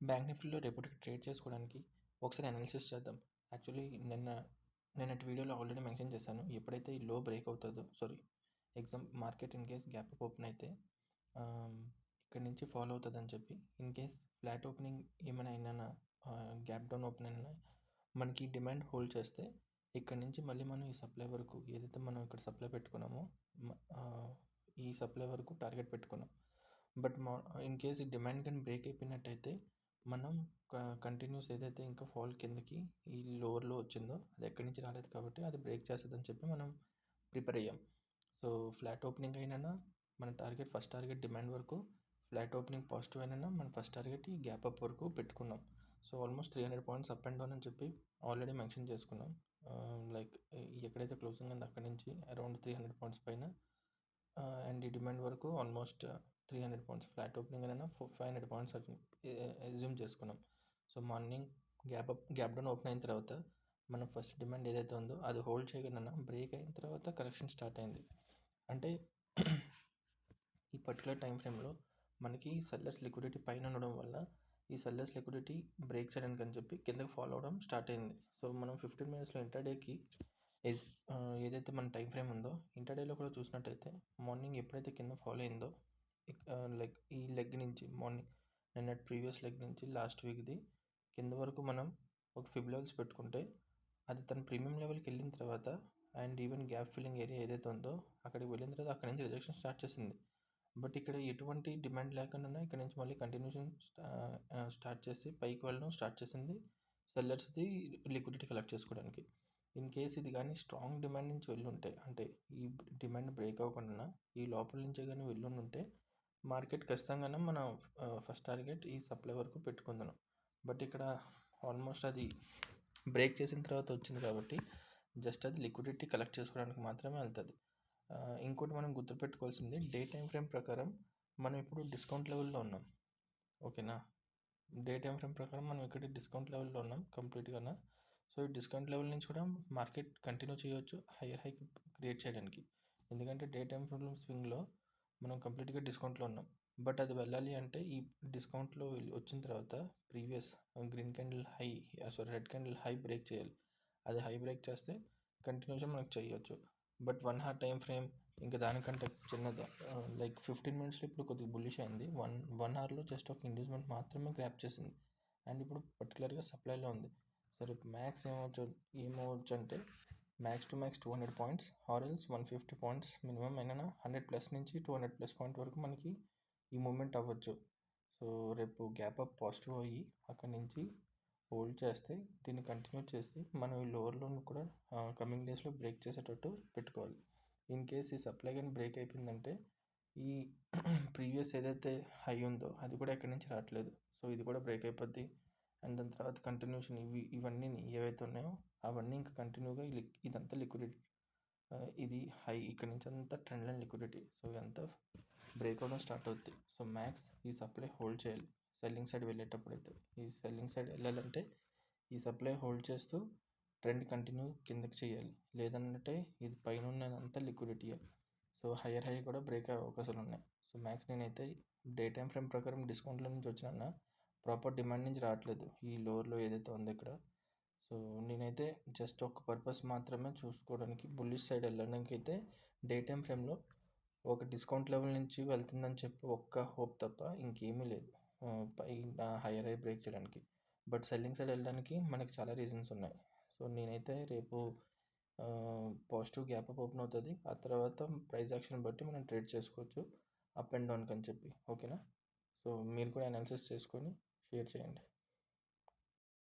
Bank నిఫ్టీలో రేపటికి trade చేసుకోవడానికి ఒకసారి అనాలిసిస్ చేద్దాం. యాక్చువల్లీ నిన్నటి వీడియోలో ఆల్రెడీ మెన్షన్ చేశాను. ఎప్పుడైతే ఈ లో బ్రేక్ అవుతుందో market in case gap up open అయితే ఇక్కడ నుంచి ఫాలో అవుతుందని చెప్పి, ఇన్ కేస్ ఫ్లాట్ ఓపెనింగ్ ఏమైనా గ్యాప్ డౌన్ ఓపెన్ అయినా మనకి డిమాండ్ హోల్డ్ చేస్తే ఇక్కడ నుంచి మళ్ళీ మనం ఈ సప్లై వరకు ఏదైతే మనం ఇక్కడ సప్లై పెట్టుకున్నామో ఈ సప్లై వరకు టార్గెట్ పెట్టుకున్నాం. బట్ ఇన్ కేస్ ఈ డిమాండ్ కానీ బ్రేక్ అయిపోయినట్టయితే మనం కంటిన్యూస్ ఏదైతే ఇంకా ఫాల్ కిందకి ఈ లోవర్లో వచ్చిందో అది ఎక్కడి నుంచి రాలేదు కాబట్టి అది బ్రేక్ చేస్తుందని చెప్పి మనం ప్రిపేర్ అయ్యాం. సో ఫ్లాట్ ఓపెనింగ్ అయినా మన టార్గెట్ ఫస్ట్ టార్గెట్ డిమాండ్ వరకు, ఫ్లాట్ ఓపెనింగ్ పాజిటివ్ అయినా మన ఫస్ట్ టార్గెట్ ఈ గ్యాప్ అప్ వరకు పెట్టుకున్నాం. So almost 300 points up and down అని చెప్పి ఆల్రెడీ మెన్షన్ చేసుకున్నాం. లైక్ ఎక్కడైతే క్లోజింగ్ ఉందో అక్కడి నుంచి అరౌండ్ 300 పాయింట్స్ పైన అండ్ ఈ డిమాండ్ వరకు ఆల్మోస్ట్ 300 పాయింట్స్, ఫ్లాట్ ఓపెనింగ్ అయినా 500 పాయింట్స్ అజ్యూమ్ చేసుకున్నాం. So morning gap down open అయిన తర్వాత మనం ఫస్ట్ డిమాండ్ ఏదైతే ఉందో అది హోల్డ్ చేయకుండా బ్రేక్ అయిన తర్వాత కరెక్షన్ స్టార్ట్ అయింది. అంటే ఈ పర్టికులర్ టైం ఫ్రేమ్లో మనకి సెల్లర్స్ లిక్విడిటీ పైన ఉండడం వల్ల ఈ సెల్లర్స్ లిక్విడిటీ బ్రేక్ చేయడానికి అని చెప్పి కిందకి ఫాలో అవడం స్టార్ట్ అయింది. సో మనం 15 మినిట్స్లో ఇంటర్డేకి ఏదైతే మన టైం ఫ్రేమ్ ఉందో ఇంటర్డేలో కూడా చూసినట్టయితే మార్నింగ్ ఎప్పుడైతే కింద ఫాలో అయిందో లైక్ ఈ లెగ్ నుంచి మార్నింగ్ నిన్నటి ప్రీవియస్ లెగ్ నుంచి లాస్ట్ వీక్ది కింద వరకు మనం ఒక ఫిబ్ లెవెల్స్ పెట్టుకుంటే అది తన ప్రీమియం లెవెల్కి వెళ్ళిన తర్వాత and even gap filling area ఏదైతే ఉందో అక్కడికి వెళ్ళిన తర్వాత అక్కడి నుంచి రిజెక్షన్ స్టార్ట్ చేసింది. బట్ ఇక్కడ ఎటువంటి డిమాండ్ లేకుండా ఇక్కడ నుంచి మళ్ళీ కంటిన్యూషన్ స్టార్ట్ చేసి పైకి వెళ్ళడం స్టార్ట్ చేసింది సెల్లర్స్ది లిక్విడిటీ కలెక్ట్ చేసుకోవడానికి. ఇన్ కేస్ ఇది కానీ స్ట్రాంగ్ డిమాండ్ నుంచి వెళ్ళుంటే, అంటే ఈ డిమాండ్ బ్రేక్ అవ్వకుండా ఈ లోపల నుంచే కానీ వెళ్ళుంటే మార్కెట్ ఖచ్చితంగా మనం ఫస్ట్ టార్గెట్ ఈ సప్లై వరకు పెట్టుకుందాం. బట్ ఇక్కడ ఆల్మోస్ట్ అది బ్రేక్ చేసిన తర్వాత వచ్చింది కాబట్టి జస్ట్ అది లిక్విడిటీ కలెక్ట్ చేసుకోవడానికి మాత్రమే వెళ్తుంది. ఇంకోటి మనం గుర్తుపెట్టుకోవాల్సింది, డే టైం ఫ్రేమ్ ప్రకారం మనం ఇప్పుడు డిస్కౌంట్ లెవెల్లో ఉన్నాం. ఓకేనా, డే టైం ఫ్రేమ్ ప్రకారం మనం ఇక్కడ డిస్కౌంట్ లెవెల్లో ఉన్నాం కంప్లీట్గా. సో ఈ డిస్కౌంట్ లెవెల్ నుంచి కూడా మార్కెట్ కంటిన్యూ చేయవచ్చు హైయర్ హైక్ క్రియేట్ చేయడానికి. ఎందుకంటే డే టైం ఫ్రేమ్ స్వింగ్లో మనం కంప్లీట్గా డిస్కౌంట్లో ఉన్నాం. బట్ అది వెళ్ళాలి అంటే ఈ డిస్కౌంట్లో వచ్చిన తర్వాత previous red candle high break చేయాలి. అది హై బ్రేక్ చేస్తే కంటిన్యూషన్ మనకు చేయవచ్చు. బట్ 1 hour టైం ఫ్రేమ్ ఇంకా దానికంటే చిన్నది, లైక్ 15 మినిట్స్లో ఇప్పుడు కొద్దిగా బుల్లిష్ అయింది. 1 hourలో జస్ట్ ఒక ఇండ్యూస్మెంట్ మాత్రమే గ్రాప్ చేసింది అండ్ ఇప్పుడు పర్టికులర్గా సప్లైలో ఉంది. సరే మ్యాక్స్ ఏమవచ్చు అంటే మ్యాక్స్ టు మ్యాక్స్ 200 పాయింట్స్ ఆర్ఎల్స్ 150 పాయింట్స్ మినిమం అయినా 100+ నుంచి 200+ పాయింట్ వరకు మనకి ఈ మూమెంట్ అవ్వచ్చు. సో రేపు గ్యాప్ అప్ పాజిటివ్ అయ్యి అక్కడి నుంచి హోల్డ్ చేస్తే దీన్ని కంటిన్యూ చేసి మనం ఈ లోవర్లోని కూడా కమింగ్ డేస్లో బ్రేక్ చేసేటట్టు పెట్టుకోవాలి. ఇన్ కేస్ ఈ సప్లై కానీ బ్రేక్ అయిపోయిందంటే ఈ ప్రీవియస్ ఏదైతే హై ఉందో అది కూడా ఎక్కడి నుంచి రావట్లేదు. సో ఇది కూడా బ్రేక్ అయిపోద్ది అండ్ దాని తర్వాత కంటిన్యూషన్ ఇవన్నీ ఏవైతే ఉన్నాయో అవన్నీ ఇంకా కంటిన్యూగా ఇదంతా లిక్విడిటీ, ఇది హై ఇక్కడ నుంచి అంతా ట్రెండ్ లైన్ లిక్విడిటీ. సో ఇదంతా బ్రేక్ అవ్వడం స్టార్ట్ అవుద్ది. సో మ్యాక్స్ ఈ సప్లై హోల్డ్ చేయాలి. సెల్లింగ్ సైడ్ వెళ్ళేటప్పుడు అయితే ఈ సెల్లింగ్ సైడ్ వెళ్ళాలంటే ఈ సప్లై హోల్డ్ చేస్తూ ట్రెండ్ కంటిన్యూ కిందకి చేయాలి. లేదంటే ఇది పైన ఉన్నదంతా లిక్విడిటీ. సో హైయర్ హై కూడా బ్రేక్ అయ్యే అవకాశాలు ఉన్నాయి. సో మ్యాక్స్ నేనైతే డే టైం ఫ్రేమ్ ప్రకారం డిస్కౌంట్లో నుంచి వచ్చినా ప్రాపర్ డిమాండ్ నుంచి రావట్లేదు ఈ లోవర్లో ఏదైతే ఉందో ఇక్కడ. సో నేనైతే జస్ట్ ఒక పర్పస్ మాత్రమే చూసుకోవడానికి బుల్లిష్ సైడ్ వెళ్ళడానికి అయితే డే టైం ఫ్రేమ్లో ఒక డిస్కౌంట్ లెవెల్ నుంచి వెళ్తుందని చెప్పి ఒక్క హోప్ తప్ప ఇంకేమీ లేదు పైన హైయర్ హై బ్రేక్ చేయడానికి. బట్ సెల్లింగ్ సైడ్ వెళ్ళడానికి మనకి చాలా రీజన్స్ ఉన్నాయి. సో నేనైతే రేపు పాజిటివ్ గ్యాప్ అప్ ఓపెన్ అవుతుంది, ఆ తర్వాత ప్రైస్ యాక్షన్ బట్టి మనం ట్రేడ్ చేసుకోవచ్చు అప్ అండ్ డౌన్కి అని చెప్పి. ఓకేనా, సో మీరు కూడా అనాలిసిస్ చేసుకొని షేర్ చేయండి.